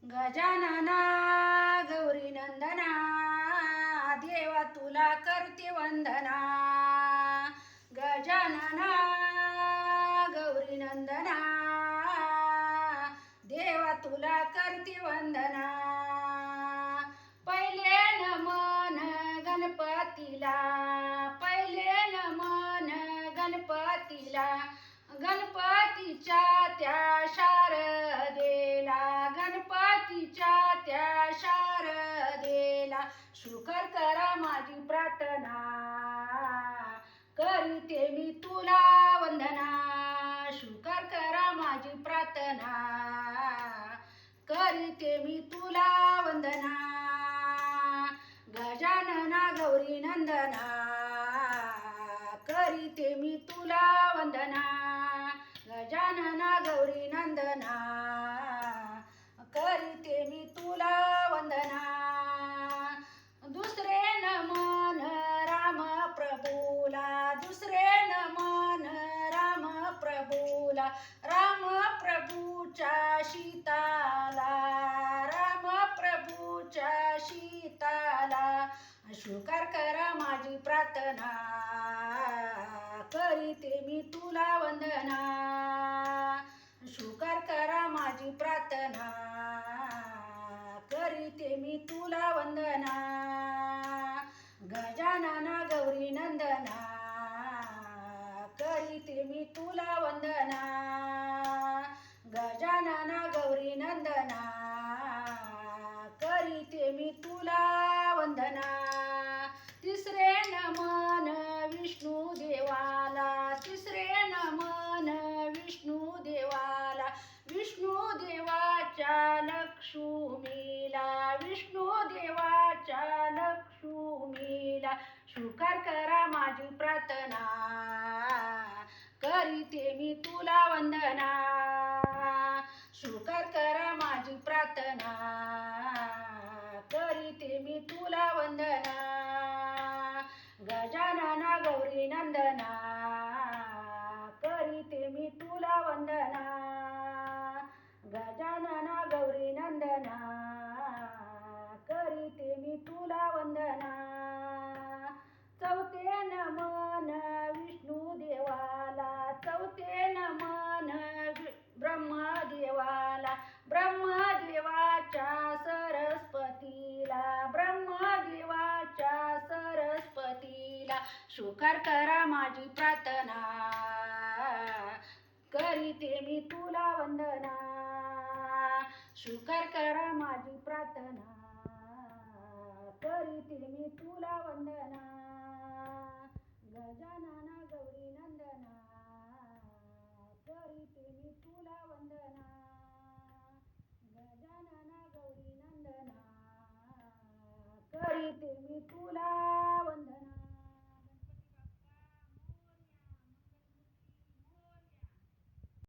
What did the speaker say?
गजानना गौरी नंदना देवा तुला करते वंदना। गजानना गौरी नंदना देवा तुला करते वंदना। पहिले नमन गणपतीला, पहिले नमन गणपतीला, गणपतीच्या त्या शारदेला, गणपतीच्या त्या शारदेला शुकर करा माझी प्रार्थना, करीते मी तुला वंदना। शुकर करा माझी प्रार्थना, करीते मी तुला वंदना। गजानना गौरी नंदना करीते मी तुला वंदना। गजानना गौरी नंदना करीते मी तुला वंदना। दुसरे नमन राम प्रभूला, दुसरे नमन राम प्रभूला, राम प्रभूच्या शीताला, राम प्रभूच्या शीताला शुकर करा माझी प्रार्थना, करीते मी तुला वंदना। शुकर करा माझी प्रार्थना, करीते मी तुला वंदना। गजानना गौरी नंदना करीते मी तुला वंदना। गजानना गौरी नंदना करीते मी तुला वंदना। तिसरे नमन विष्णू देवाला, तिसरे नमन विष्णू देवाला, विष्णू देवाच्या लक्ष्मीला, विष्णू देवाच्या लक्ष्मीला शुकर करा माझी प्रार्थना, करीते मी तुला वंदना। शुकर करा माझी प्रार्थना, करीते मी तुला वंदना। गजानना गौरी नंदना करीते मी तुला वंदना। गजानना गौरी नंदना करीते मी तुला वंदना। चौथे नमन विष्णू देवाला, चौथे नमन ब्रह्मदेवाला, ब्रह्मदेवाच्या सरस्वतीला, ब्रह्मदेवाच्या सरस्वतीला शुकर करा माझी प्रार्थना, करीते मी तुला वंदना। शुकर करा माझी प्रार्थना, करीते मी तुला वंदना। गजानना गौरी नंदना करीते मी तुला वंदना। गजानना गौरी नंदना करीते मी तुला